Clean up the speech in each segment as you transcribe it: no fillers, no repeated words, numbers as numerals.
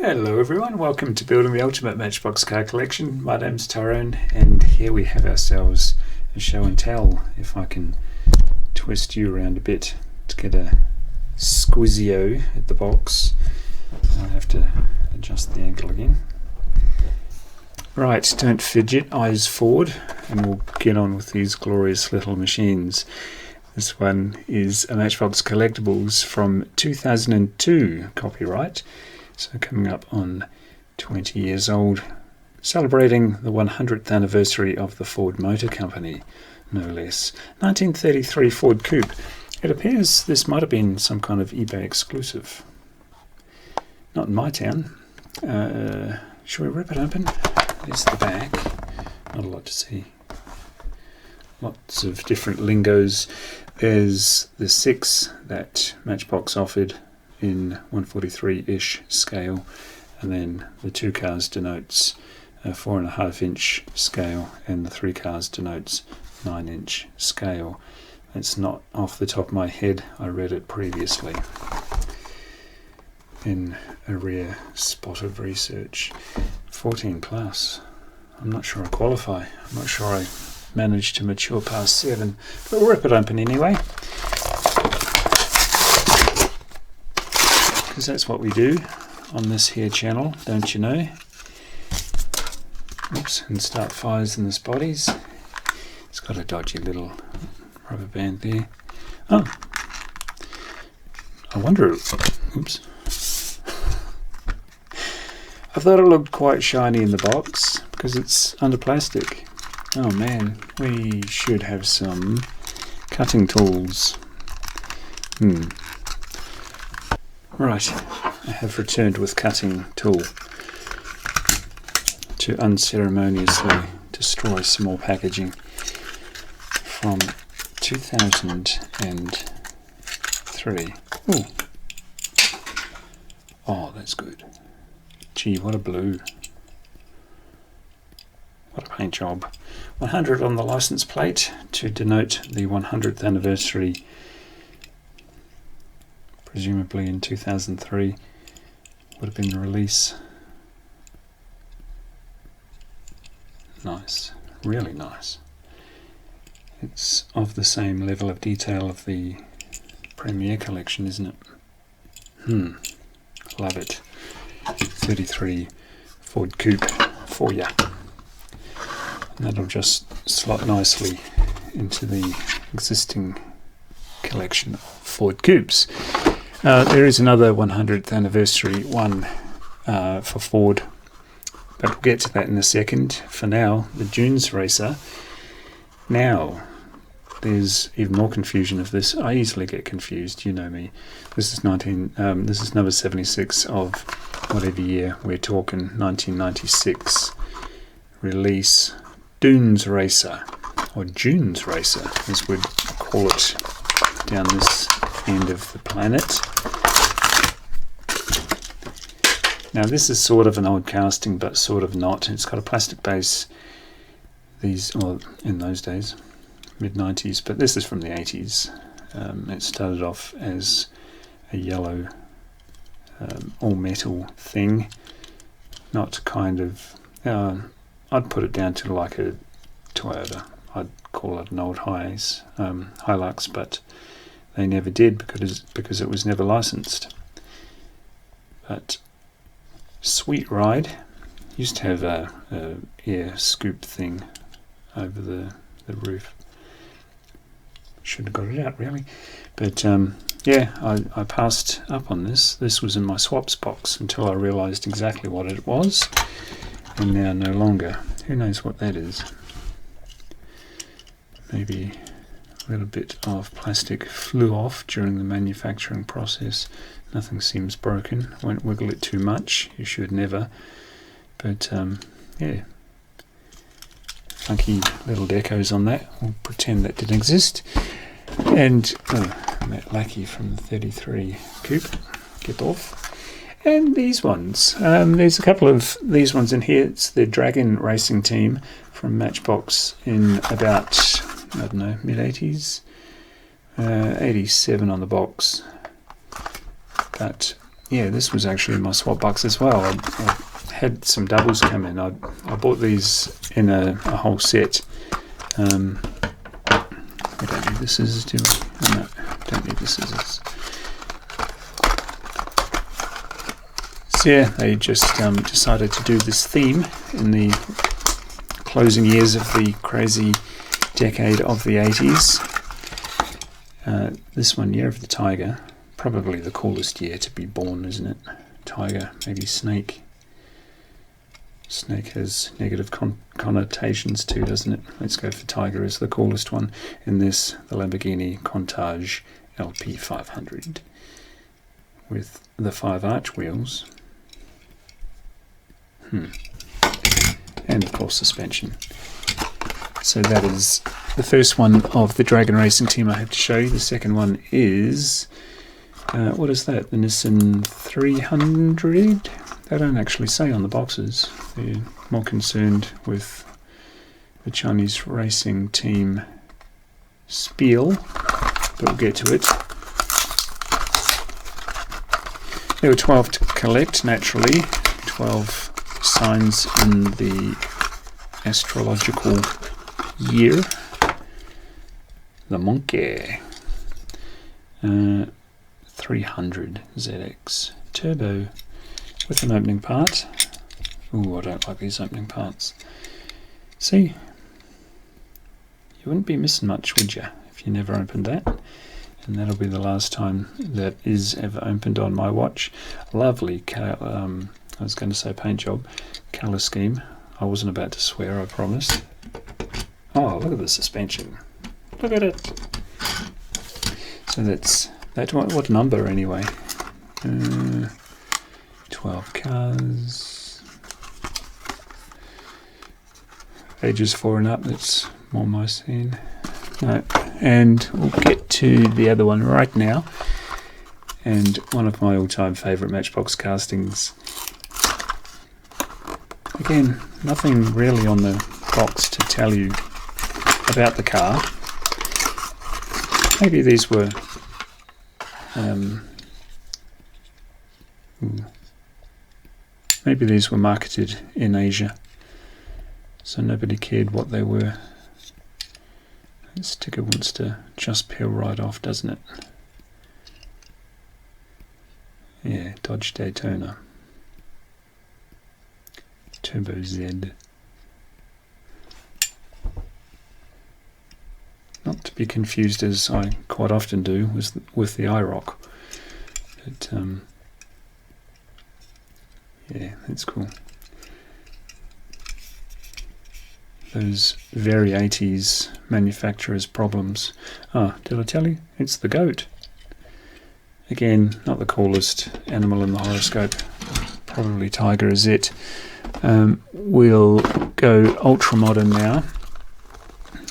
Hello everyone, welcome to Building the Ultimate Matchbox Car Collection. My name's Tyrone and here we have ourselves a show and tell. If I can twist you around a bit to get a squizio at the box. I'll have to adjust the angle again. Right, don't fidget, eyes forward, and we'll get on with these glorious little machines. This one is a Matchbox Collectibles from 2002 copyright. So coming up on 20 years old, celebrating the 100th anniversary of the Ford Motor Company, no less. 1933 Ford Coupe. It appears this might have been some kind of eBay exclusive. Not in my town. Shall we rip it open? There's the back. Not a lot to see. Lots of different lingos. There's the 6 that Matchbox offered in 143-ish scale, and then the 2 cars denotes a 4.5-inch scale, and the 3 cars denotes 9-inch scale. It's not off the top of my head, I read it previously in a rare spot of research. 14 plus. I'm not sure I qualify. I'm not sure I managed to mature past 7, but we'll rip it open anyway, because that's what we do on this here channel, don't you know? Oops, and start fires in the spotties. It's got a dodgy little rubber band there. Oh, I wonder, oops. I thought it looked quite shiny in the box because it's under plastic. Oh man, we should have some cutting tools. Right, I have returned with cutting tool to unceremoniously destroy some more packaging from 2003. Ooh. Oh, that's good. Gee, what a blue. What a paint job. 100 on the license plate to denote the 100th anniversary, presumably in 2003 would have been the release. Nice, really nice. It's of the same level of detail of the Premier collection, isn't it? Love it. 33 Ford Coupe for ya. And that'll just slot nicely into the existing collection of Ford Coupes. There is another 100th anniversary one for Ford, but we'll get to that in a second. For now, the Dunes Racer. Now, there's even more confusion of this. I easily get confused, you know me. This is number 76 of whatever year we're talking, 1996 release. Dunes Racer, or Dunes Racer, as we'd call it down this end of the planet. Now this is sort of an old casting, but sort of not. It's got a plastic base. In those days, mid-90s, but this is from the 80s. It started off as a yellow all-metal thing, not kind of, I'd put it down to like a Toyota. I'd call it an old Hilux, but they never did because it was never licensed. But sweet ride. Used to have a air scoop thing over the roof. Should have got it out really, but yeah, I passed up on this. This was in my swaps box until I realised exactly what it was, and now no longer. Who knows what that is? Maybe a little bit of plastic flew off during the manufacturing process. Nothing seems broken. Won't wiggle it too much. You should never. But yeah, funky little decos on that. We'll pretend that didn't exist. And that lackey from the 33 Coupe, get off. And these ones, there's a couple of these ones in here. It's the Dragon Racing Team from Matchbox in about, I don't know, mid-80s, 87 on the box. But yeah, this was actually my swap box as well. I had some doubles come in. I bought these in a whole set. I don't need the scissors, do I? No, don't need the scissors. So yeah, they just decided to do this theme in the closing years of the crazy decade of the 80s. This one, Year of the Tiger, probably the coolest year to be born, isn't it? Tiger, maybe snake. Snake has negative connotations too, doesn't it? Let's go for tiger as the coolest one. In this, the Lamborghini Countach LP 500 with the 5 arch wheels. And of course suspension. So that is the first one of the Dragon Racing team I have to show you. The second one is, what is that? The Nissan 300? They don't actually say on the boxes. They're more concerned with the Chinese racing team spiel, but we'll get to it. There were 12 to collect, naturally. 12 signs in the astrological year. The monkey. 300 ZX Turbo with an opening part. Ooh, I don't like these opening parts. See, you wouldn't be missing much, would you, if you never opened that? And that'll be the last time that is ever opened on my watch. Lovely, I was going to say paint job, colour scheme. I wasn't about to swear, I promised. Oh, look at the suspension. Look at it. So that's that. What number anyway? 12 cars. Ages 4 and up. That's more my scene. No. And we'll get to the other one right now. And one of my all-time favourite Matchbox castings. Again, nothing really on the box to tell you about the car. Maybe these were maybe these were marketed in Asia, so nobody cared what they were. That sticker wants to just peel right off, doesn't it? Yeah, Dodge Daytona. Turbo Z. Not to be confused, as I quite often do, with the IROC. But yeah, that's cool. Those very 80s manufacturers' problems. Ah, did I tell you? It's the goat. Again, not the coolest animal in the horoscope. Probably tiger is it. We'll go ultra modern now.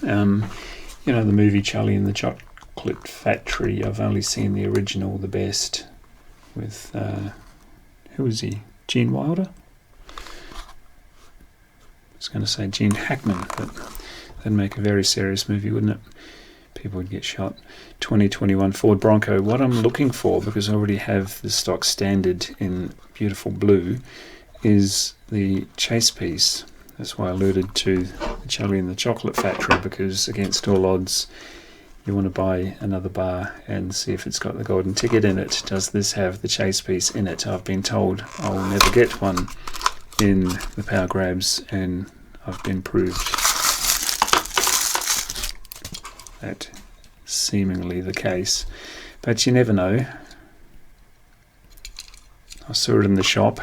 You know the movie Charlie and the Chocolate Factory. I've only seen the original, the best, with who was he? Gene Wilder? I was going to say Gene Hackman, but that'd make a very serious movie, wouldn't it? People would get shot. 2021 Ford Bronco. What I'm looking for, because I already have the stock standard in beautiful blue, is the chase piece. That's why I alluded to the Charlie and the Chocolate Factory, because against all odds you want to buy another bar and see if it's got the golden ticket in it. Does this have the chase piece in it? I've been told I'll never get one in the Power Grabs, and I've been proved that seemingly the case. But you never know. I saw it in the shop.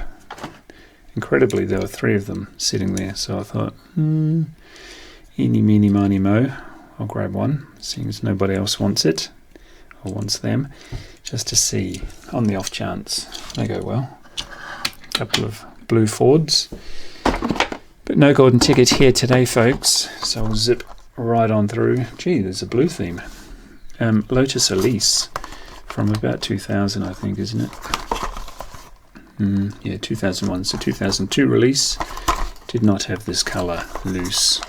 Incredibly, there were 3 of them sitting there, so I thought, eeny, meeny, miny, mo, I'll grab one, seeing as nobody else wants it, or wants them, just to see, on the off chance they go well. A couple of blue Fords, but no golden ticket here today, folks, so I'll zip right on through. Gee, there's a blue theme. Lotus Elise, from about 2000, I think, isn't it? Yeah, 2001, so 2002 release. Did not have this colour loose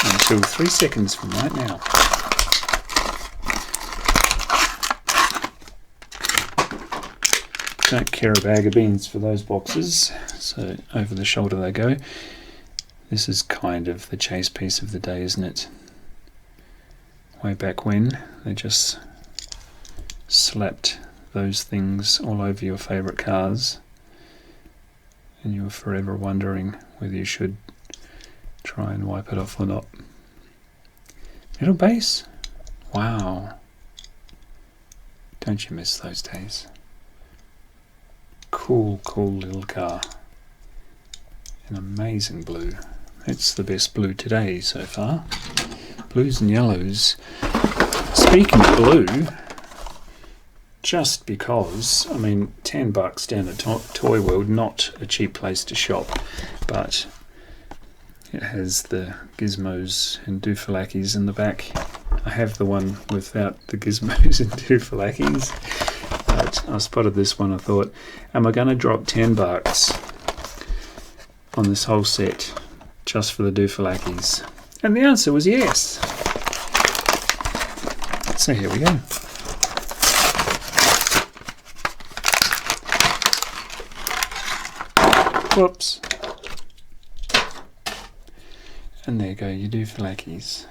until 3 seconds from right now. don't care a bag of beans for those boxes, so over the shoulder they go. This is kind of the chase piece of the day, isn't it? Way back when they just slapped those things all over your favourite cars and you were forever wondering whether you should try and wipe it off or not. Metal base? Wow. Don't you miss those days? Cool little car. An amazing blue. It's the best blue today so far. Blues and yellows. Speaking of blue, just because, I mean, $10 down at Toy World, not a cheap place to shop, but it has the gizmos and doofalakis in the back. I have the one without the gizmos and doofalakis, but I spotted this one. I thought, am I going to drop $10 on this whole set just for the doofalakis? And the answer was yes. So here we go. Whoops. And there you go, you doofalakis.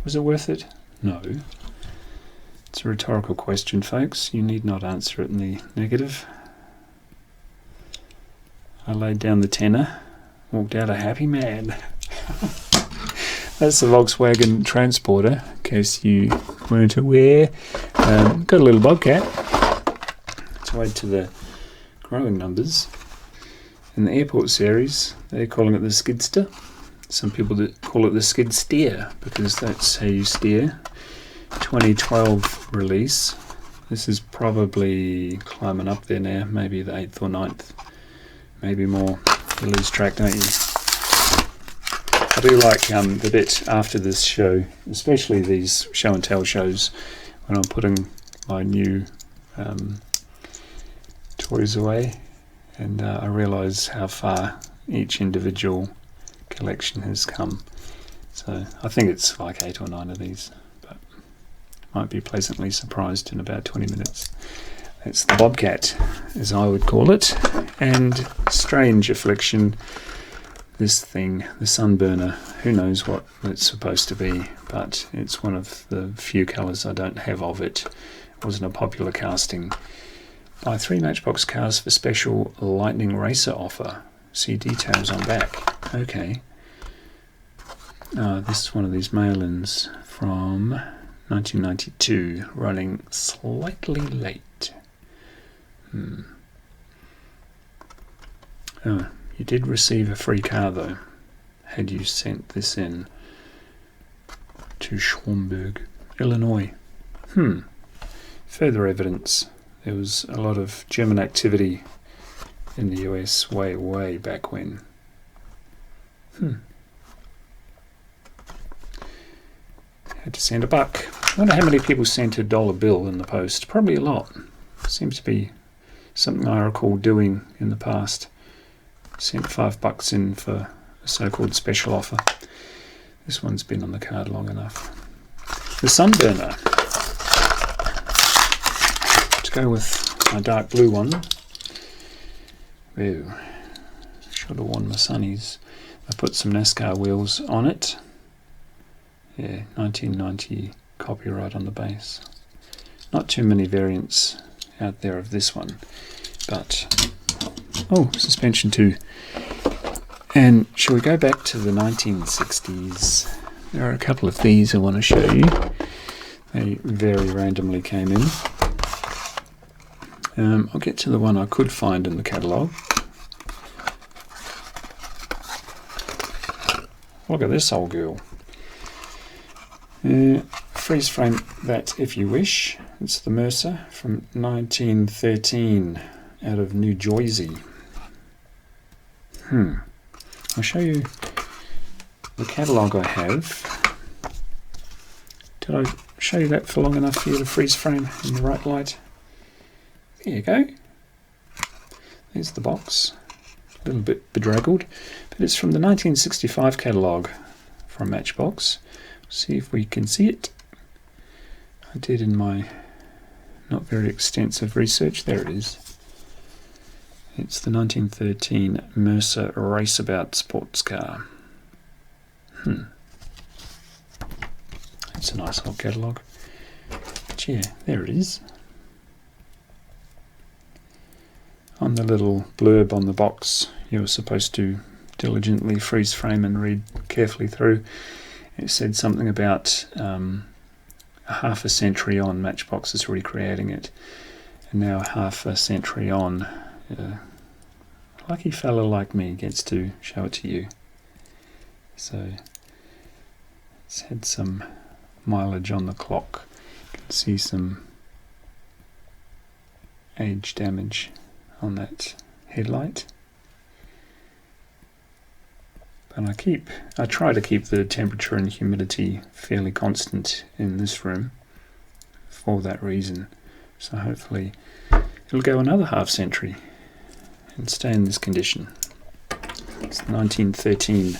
Was it worth it? No. It's a rhetorical question, folks. You need not answer it in the negative. I laid down the tenner, walked out a happy man. That's the Volkswagen Transporter, in case you weren't aware. Got a little Bobcat. To add to the growing numbers. In the Airport series, they're calling it the Skidster. Some people call it the Skid Steer, because that's how you steer. 2012 release. This is probably climbing up there now, maybe the 8th or 9th. Maybe more. You lose track, don't you? I do like the bit after this show, especially these show and tell shows, when I'm putting my new toys away, and I realise how far each individual collection has come. So I think it's like 8 or 9 of these, but might be pleasantly surprised in about 20 minutes. It's the Bobcat, as I would call it, and strange affliction, this thing, the Sunburner. Who knows what it's supposed to be, but it's one of the few colours I don't have of it. It wasn't a popular casting. Buy 3 Matchbox cars for special Lightning Racer offer. See details on back. Okay. This is one of these mail-ins from 1992, running slightly late. Oh, you did receive a free car though, had you sent this in to Schaumburg, Illinois. Further evidence. There was a lot of German activity in the US way back when. Had to send $1. I wonder how many people sent a dollar bill in the post. Probably a lot. Seems to be something I recall doing in the past. Sent $5 in for a so-called special offer. This one's been on the card long enough. The Sunburner. To go with my dark blue one. Ew. Should have worn my sunnies. I put some NASCAR wheels on it. Yeah, 1990 copyright on the base. Not too many variants out there of this one, but oh, suspension too. And shall we go back to the 1960s? There are a couple of these I want to show you. They very randomly came in. I'll get to the one I could find in the catalogue. Look at this old girl. Freeze frame that if you wish. It's the Mercer from 1913 out of New Jersey. I'll show you the catalogue I have. Did I show you that for long enough for you to freeze frame in the right light? There you go. There's the box. A little bit bedraggled, but it's from the 1965 catalogue from Matchbox. See if we can see it. I did in my not very extensive research. There it is. It's the 1913 Mercer Raceabout sports car. It's a nice old catalogue. But yeah, there it is. On the little blurb on the box, you were supposed to diligently freeze frame and read carefully through. It said something about half a century on, Matchbox is recreating it, and now half a century on, a lucky fellow like me gets to show it to you. So it's had some mileage on the clock. You can see some age damage on that headlight. But I try to keep the temperature and humidity fairly constant in this room for that reason. So hopefully it'll go another half century and stay in this condition. It's 1913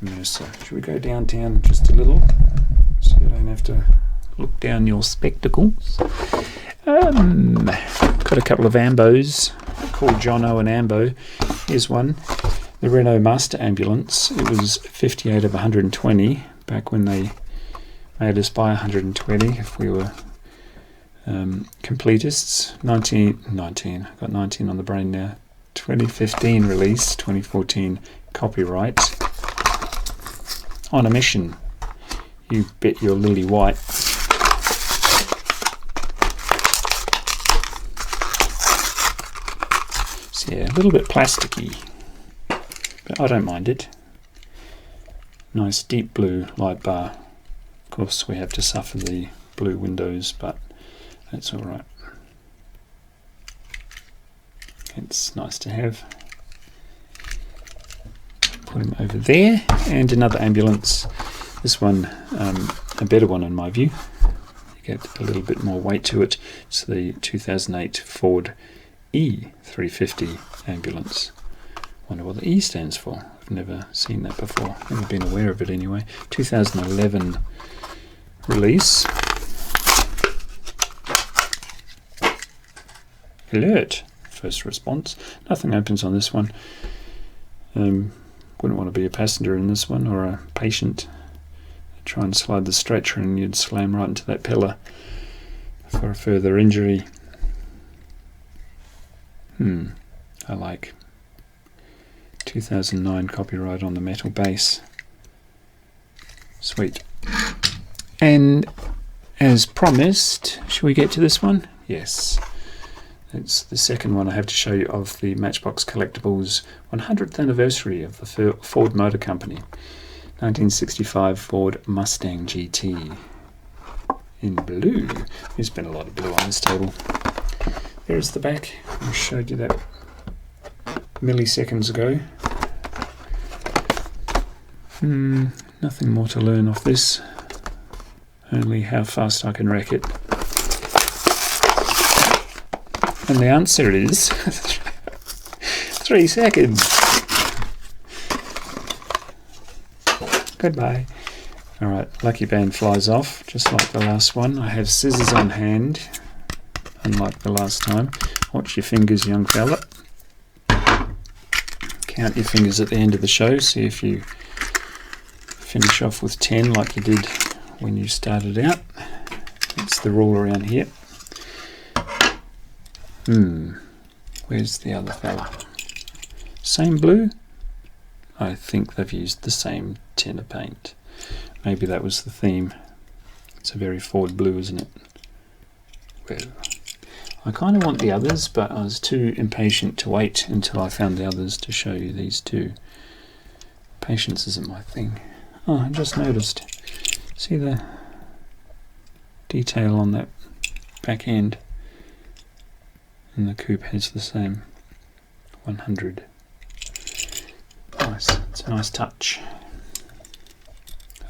Mercer. Should we go downtown just a little so you don't have to look down your spectacles? Got a couple of Ambos called John Owen Ambo. Here's one. The Renault Master Ambulance. It was 58 of 120 back when they made us buy 120 if we were completists. 19, I've got 19 on the brain now. 2015 release, 2014 copyright. On a mission. You bet your lily white. So yeah, a little bit plasticky, but I don't mind it. Nice deep blue light bar. Of course we have to suffer the blue windows, but that's alright. It's nice to have. Put him over there. And another ambulance. This one, a better one in my view. You get a little bit more weight to it. It's the 2008 Ford E350 ambulance. Wonder what the E stands for. I've never seen that before. Never been aware of it anyway. 2011 release. Alert. First response. Nothing opens on this one. Wouldn't want to be a passenger in this one, or a patient. Try and slide the stretcher and you'd slam right into that pillar for a further injury. I like 2009 copyright on the metal base. Sweet. And as promised, shall we get to this one? Yes. It's the second one I have to show you of the Matchbox Collectibles 100th anniversary of the Ford Motor Company. 1965 Ford Mustang GT in blue. There's been a lot of blue on this table. There's the back. I showed you that milliseconds ago. Nothing more to learn off this. Only how fast I can wreck it. And the answer is 3 seconds. Goodbye. Alright, lucky band flies off, just like the last one. I have scissors on hand, unlike the last time. Watch your fingers, young fella. Count your fingers at the end of the show, see if you finish off with 10 like you did when you started out. That's the rule around here. Where's the other fella? Same blue? I think they've used the same tin of paint. Maybe that was the theme. It's a very Ford blue, isn't it? Well, I kind of want the others, but I was too impatient to wait until I found the others to show you these two. Patience isn't my thing. Oh, I just noticed. See the detail on that back end? And the coupe has the same 100. Nice. It's a nice touch.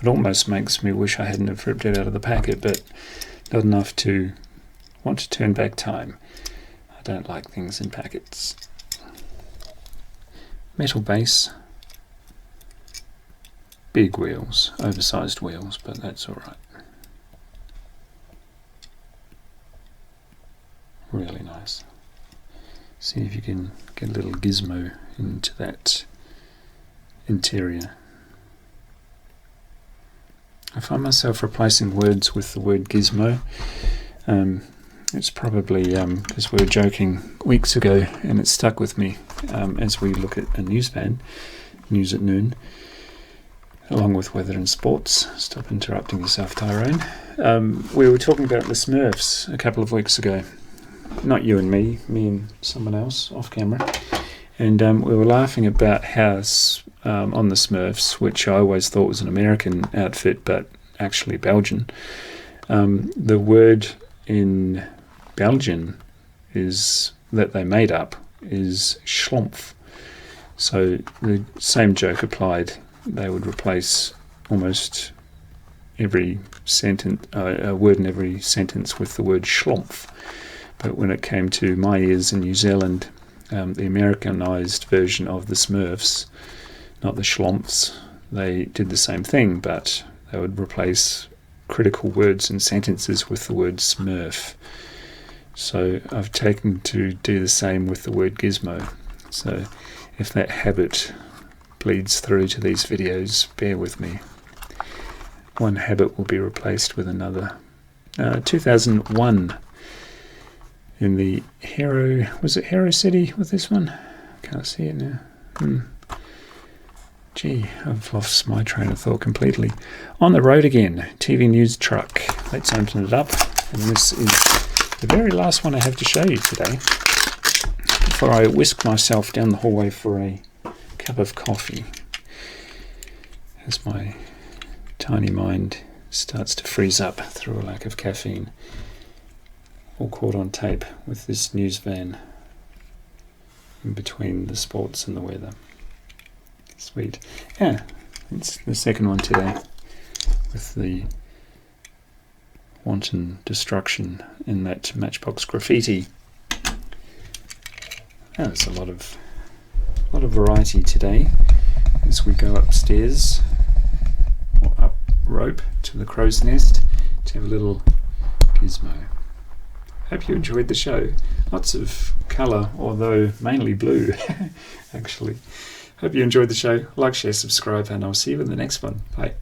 It almost makes me wish I hadn't have ripped it out of the packet, but not enough to want to turn back time. I don't like things in packets. Metal base. Big wheels, oversized wheels, but that's alright. Really nice. See if you can get a little gizmo into that interior. I find myself replacing words with the word gizmo. It's probably because we were joking weeks ago and it stuck with me as we look at a news van, News at Noon, along with weather and sports. Stop interrupting yourself, Tyrone. We were talking about the Smurfs a couple of weeks ago. Not you and me and someone else off camera. And we were laughing about how on the Smurfs, which I always thought was an American outfit, but actually Belgian. The word in Belgian is that they made up is schlompf. So the same joke applied. They would replace almost every sentence, a word in every sentence with the word schlompf. But when it came to my ears in New Zealand, the Americanized version of the Smurfs, not the schlompfs, they did the same thing, but they would replace critical words and sentences with the word smurf. So I've taken to do the same with the word gizmo. So if that habit bleeds through to these videos, bear with me. One habit will be replaced with another. 2001 in the was it Hero City with this one? Can't see it now. Gee, I've lost my train of thought completely. On the road again, TV news truck. Let's open it up. And this is the very last one I have to show you today before I whisk myself down the hallway for a cup of coffee as my tiny mind starts to freeze up through a lack of caffeine. All caught on tape with this news van in between the sports and the weather. Sweet. Yeah, it's the second one today with the wanton destruction in that Matchbox graffiti. There's a lot of variety today as we go upstairs or up rope to the crow's nest to have a little gizmo. Hope you enjoyed the show. Lots of colour, although mainly blue actually. Hope you enjoyed the show. Like, share, subscribe, and I'll see you in the next one. Bye.